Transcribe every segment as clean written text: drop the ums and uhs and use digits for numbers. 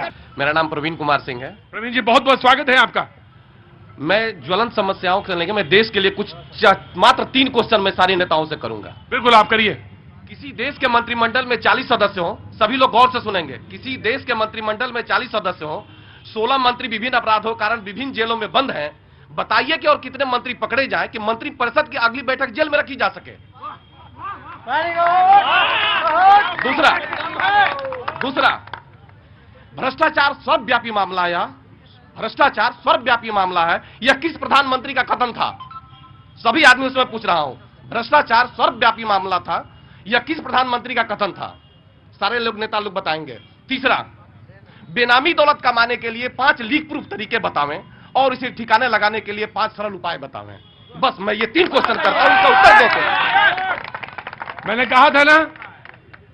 नमस्कार। मेरा नाम प्रवीण कुमार सिंह है। प्रवीण जी, बहुत बहुत स्वागत है आपका। मैं ज्वलंत समस्याओं से लेकर मैं देश के लिए कुछ मात्र 3 क्वेश्चन मैं सारे नेताओं से करूंगा। बिल्कुल, आप करिए। किसी देश के मंत्रिमंडल में 40 सदस्य हो, सभी लोग गौर से सुनेंगे। किसी देश के मंत्रिमंडल में 40 सदस्य हो, 16 मंत्री विभिन्न अपराधों कारण विभिन्न जेलों में बंद हैं। बताइए कि और कितने मंत्री पकड़े जाएं कि मंत्री परिषद की अगली बैठक जेल में रखी जा सके। दूसरा, भ्रष्टाचार सर्वव्यापी मामला है। यह किस प्रधानमंत्री का कथन था? सभी आदमियों से मैं पूछ रहा हूं, भ्रष्टाचार सर्वव्यापी मामला था, यह किस प्रधानमंत्री का कथन था? सारे लोग नेता लोग बताएंगे। तीसरा, बेनामी दौलत कमाने के लिए 5 लीक प्रूफ तरीके बतावें और इसे ठिकाने लगाने के लिए 5 सरल उपाय बतावें। बस मैं ये 3 क्वेश्चन करता हूं, इनका उत्तर देते। मैंने कहा था ना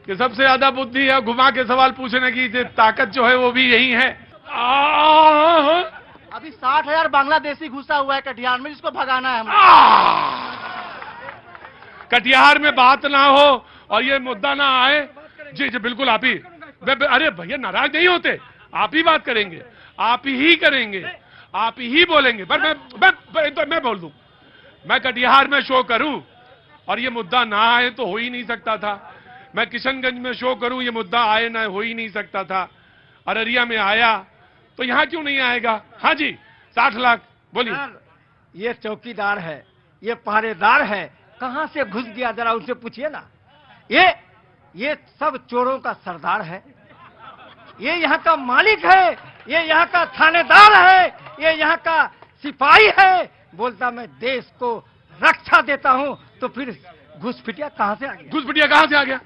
कि सबसे ज्यादा बुद्धि है घुमा के सवाल पूछने की ताकत जो है वो भी यही है। अभी 60,000 बांग्लादेशी घुसा हुआ है कटिहार में, जिसको भगाना है। कटिहार में बात ना हो और ये मुद्दा ना आए। जी जी बिल्कुल, आप ही। अरे भैया नाराज नहीं होते, आप ही बात करेंगे, आप ही करेंगे, आप ही बोलेंगे। पर मैं बोल दूं, मैं कटिहार में शो करूं और ये मुद्दा ना आए तो हो ही नहीं सकता था। मैं किशनगंज में शो करूं, ये मुद्दा आए ना हो ही नहीं सकता था। अररिया में आया तो यहां क्यों नहीं आएगा? हाँ जी, 60 लाख बोलिए। ये चौकीदार है, ये पहरेदार है, कहां से घुस गया जरा उनसे पूछिए ना। ये सब चोरों का सरदार है, ये यहाँ का मालिक है, ये यहाँ का थानेदार है, ये यहाँ का सिपाही है। बोलता मैं देश को रक्षा देता हूँ, तो फिर घुसपैठिया कहाँ से आ गया? घुसपैठिया कहाँ से आ गया?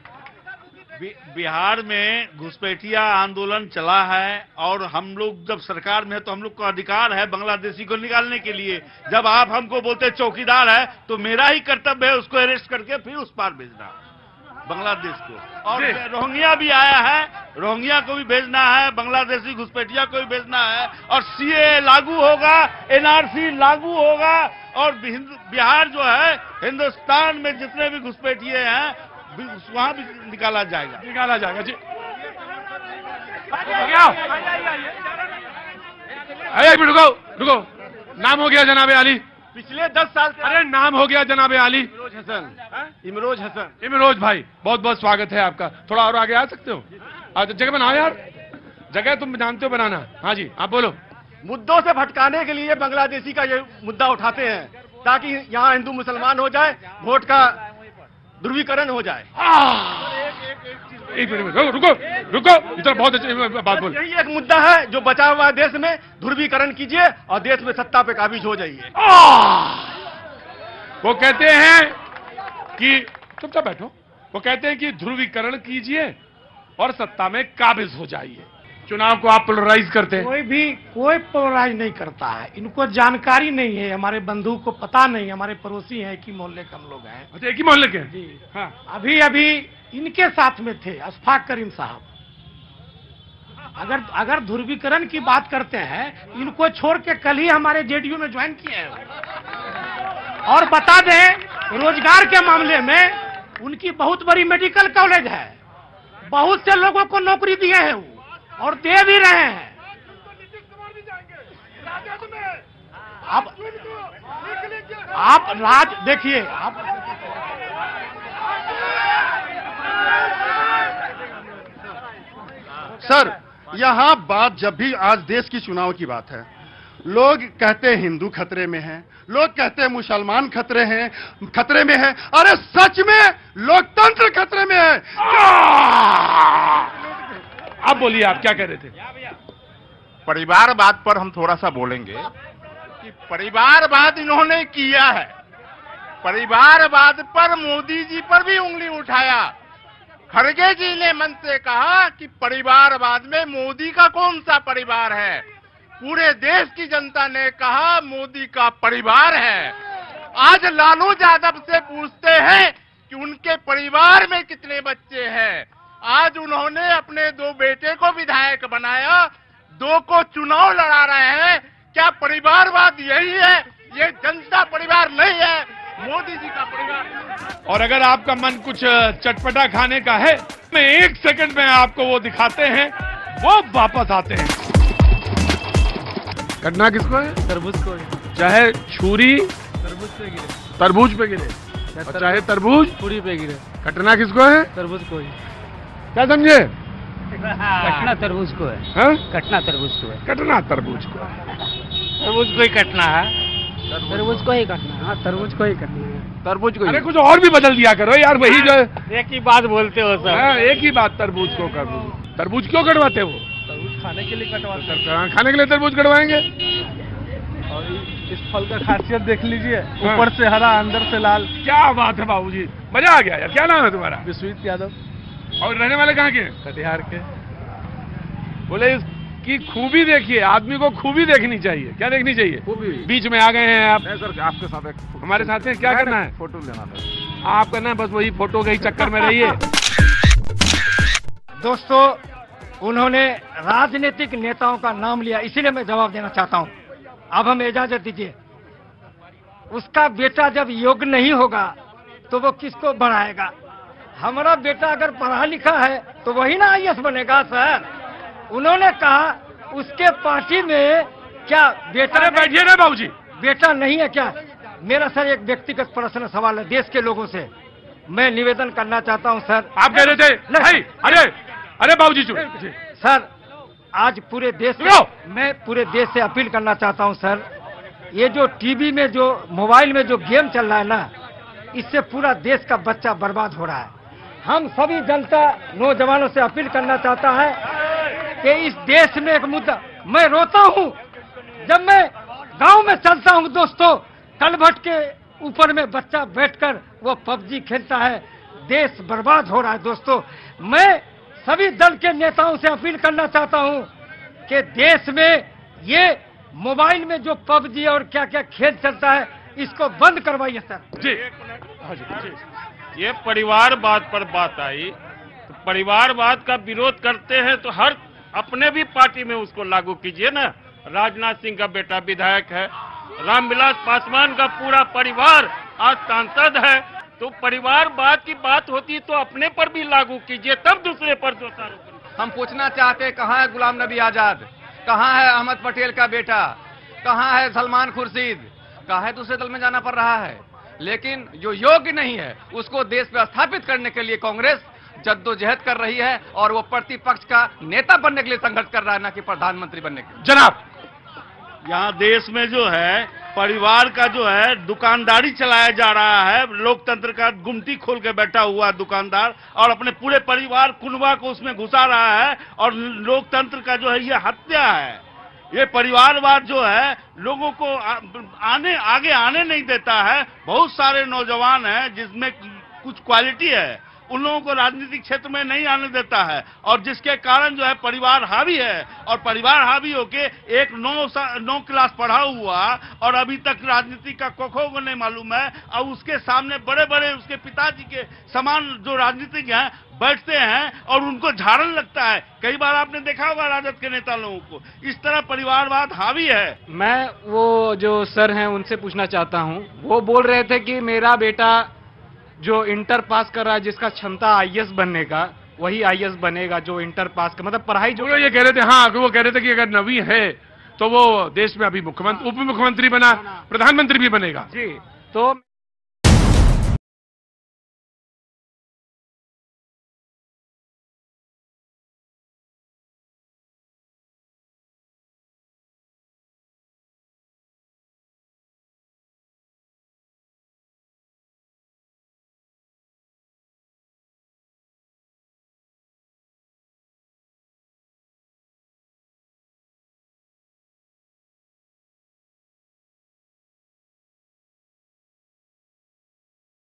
बिहार में घुसपैठिया आंदोलन चला है और हम लोग जब सरकार में है तो हम लोग का अधिकार है बांग्लादेशी को निकालने के लिए। जब आप हमको बोलते चौकीदार है तो मेरा ही कर्तव्य है उसको अरेस्ट करके फिर उस पार भेजना बांग्लादेश को। और रोहिंग्या भी आया है, रोहिंग्या को भी भेजना है, बांग्लादेशी घुसपैठिया को भी भेजना है। और सीए लागू होगा, एनआरसी लागू होगा और बिहार जो है हिंदुस्तान में जितने भी घुसपैठिए हैं वहां भी निकाला जाएगा जी। अरे रुको, नाम हो गया जनाबे आली। पिछले 10 साल से। अरे नाम हो गया जनाबे आली। इमरोज हसन। इमरोज भाई, बहुत बहुत स्वागत है आपका। थोड़ा और आगे आ सकते हो? जगह बनाओ यार, जगह तुम जानते हो बनाना। हाँ जी, आप बोलो। मुद्दों से भटकाने के लिए बांग्लादेशी का ये मुद्दा उठाते हैं ताकि यहाँ हिंदू मुसलमान हो जाए, वोट का ध्रुवीकरण हो जाए। एक मिनट रुको, इतना बहुत अच्छी बात बोल। यही एक मुद्दा है जो बचा हुआ है देश में। ध्रुवीकरण कीजिए और देश में सत्ता पे काबिज हो जाइए। वो कहते हैं कि चुपचाप बैठो, वो कहते हैं कि ध्रुवीकरण कीजिए और सत्ता में काबिज हो जाइए। चुनाव को आप पोलराइज करते हैं? कोई पोलराइज नहीं करता है। इनको जानकारी नहीं है, हमारे बंधु को पता नहीं, हमारे पड़ोसी हैं, एक ही मोहल्ले के हम लोग हैं। अच्छा, एक ही मोहल्ले के? जी हाँ। अभी इनके साथ में थे अशफाक करीम साहब। अगर ध्रुवीकरण की बात करते हैं, इनको छोड़ के कल ही हमारे जेडीयू में ज्वाइन किए हैं। और बता दें, रोजगार के मामले में उनकी बहुत बड़ी मेडिकल कॉलेज है, बहुत से लोगों को नौकरी दिए हैं वो, और दे भी रहे हैं। आप राज देखिए, आप सर, यहाँ बात जब भी आज देश की चुनाव की बात है, लोग कहते हैं हिंदू खतरे में हैं, लोग कहते हैं मुसलमान खतरे में है। अरे सच में लोकतंत्र खतरे में है। आप बोलिए, आप क्या कह रहे थे? परिवारवाद पर हम थोड़ा सा बोलेंगे कि परिवारवाद इन्होंने किया है। परिवारवाद पर मोदी जी पर भी उंगली उठाया। खड़गे जी ने मन से कहा कि परिवारवाद में मोदी का कौन सा परिवार है? पूरे देश की जनता ने कहा मोदी का परिवार है। आज लालू यादव से पूछते हैं कि उनके परिवार में कितने बच्चे हैं। आज उन्होंने अपने 2 बेटे को विधायक बनाया, 2 को चुनाव लड़ा रहे हैं। क्या परिवारवाद यही है? ये जनता परिवार नहीं है, मोदी जी का परिवार। और अगर आपका मन कुछ चटपटा खाने का है, मैं 1 सेकंड में आपको वो दिखाते हैं वो वापस आते हैं। कटना किसको है? तरबूज को है। चाहे छुरी तरबूज पे गिरे, तरबूज पे गिरे और चाहे तरबूज पूरी पे गिरे, कटना किसको है? तरबूज को ही। क्या समझे? कटना तरबूज को है। हाँ? कटना तरबूज को है। कटना तरबूज को है। तरबूज को ही कटना है। तरबूज को ही कटना है। हाँ, तरबूज को ही कटना है। तरबूज को। अरे कुछ और भी बदल दिया करो यार, वही जो एक ही बात बोलते हो सर। हाँ, एक ही बात, तरबूज को तरबूज क्यों कटवाते हो? तरबूज खाने के लिए कटवाते हैं। खाने के लिए तरबूज कटवाएंगे। और इस फल का खासियत देख लीजिए, ऊपर से हरा अंदर से लाल। क्या बात है बाबूजी, मजा आ गया यार। क्या नाम है तुम्हारा? विश्वजीत यादव। और रहने वाले कहाँ के हैं? कटिहार के। बोले इसकी खूबी देखिए, आदमी को खूबी देखनी चाहिए। क्या देखनी चाहिए? खूबी। बीच में आ गए हैं आप। नहीं सर, आपके साथ एक हमारे साथ हैं, क्या करना है? फोटो लेना था। आप करना है बस, वही फोटो के ही चक्कर में रहिए। दोस्तों, उन्होंने राजनीतिक नेताओं का नाम लिया, इसीलिए मैं जवाब देना चाहता हूं। अब हमें इजाजत दीजिए। उसका बेटा जब योग्य नहीं होगा तो वो किसको बढ़ाएगा? हमारा बेटा अगर पढ़ा लिखा है तो वही ना आईएएस बनेगा सर। उन्होंने कहा उसके पार्टी में क्या बेटा? अरे बैठिए ना बाबूजी। बेटा नहीं है क्या? मेरा सर एक व्यक्तिगत प्रश्न सवाल है देश के लोगों से, मैं निवेदन करना चाहता हूं सर। आप कह रहे थे नहीं, अरे बाबूजी चुप। सर, आज पूरे देश मैं पूरे देश से अपील करना चाहता हूं सर, ये जो टीवी में जो मोबाइल में जो गेम चल रहा है ना, इससे पूरा देश का बच्चा बर्बाद हो रहा है। हम सभी जनता नौजवानों से अपील करना चाहता है कि इस देश में एक मुद्दा, मैं रोता हूं जब मैं गांव में चलता हूं दोस्तों, कलभट के ऊपर में बच्चा बैठकर वो पबजी खेलता है, देश बर्बाद हो रहा है दोस्तों। मैं सभी दल के नेताओं से अपील करना चाहता हूं कि देश में ये मोबाइल में जो पबजी और क्या क्या खेल चलता है इसको बंद करवाइए सर। जी। ये परिवारवाद पर बात आई, तो परिवारवाद का विरोध करते हैं तो हर अपने भी पार्टी में उसको लागू कीजिए ना। राजनाथ सिंह का बेटा विधायक है, रामविलास पासवान का पूरा परिवार आज सांसद है, तो परिवारवाद की बात होती तो अपने पर भी लागू कीजिए, तब दूसरे पर दोषारोपण। हम पूछना चाहते हैं, कहाँ है गुलाम नबी आजाद, कहाँ है अहमद पटेल का बेटा, कहाँ है सलमान खुर्शीद, कहाँ है? दूसरे दल में जाना पड़ रहा है। लेकिन जो योग्य नहीं है उसको देश में स्थापित करने के लिए कांग्रेस जद्दोजहद कर रही है और वो प्रतिपक्ष का नेता बनने के लिए संघर्ष कर रहा है, ना कि प्रधानमंत्री बनने के लिए। जनाब, यहाँ देश में जो है परिवार का जो है दुकानदारी चलाया जा रहा है, लोकतंत्र का गुमटी खोल के बैठा हुआ दुकानदार और अपने पूरे परिवार कुनबा को उसमें घुसा रहा है, और लोकतंत्र का जो है ये हत्या है। ये परिवारवाद जो है लोगों को आगे आने नहीं देता है। बहुत सारे नौजवान हैं जिसमें कुछ क्वालिटी है, उन लोगों को राजनीतिक क्षेत्र में नहीं आने देता है, और जिसके कारण जो है परिवार हावी है, और परिवार हावी होके एक 9 क्लास पढ़ा हुआ और अभी तक राजनीति का कोखो को नहीं मालूम है, और उसके सामने बड़े बड़े उसके पिताजी के समान जो राजनीतिक हैं बैठते हैं और उनको झाड़न लगता है। कई बार आपने देखा होगा राजद के नेता लोगों को, इस तरह परिवारवाद हावी है। मैं वो जो सर हैं उनसे पूछना चाहता हूँ, वो बोल रहे थे कि मेरा बेटा जो इंटर पास कर रहा है, जिसका क्षमता आईएएस बनने का, वही आईएएस बनेगा जो इंटर पास का, मतलब पढ़ाई जो ये कह रहे थे। हाँ, वो कह रहे थे कि अगर नवी है तो वो देश में अभी मुख्यमंत्री, उप मुख्यमंत्री बना, प्रधानमंत्री भी बनेगा। जी, तो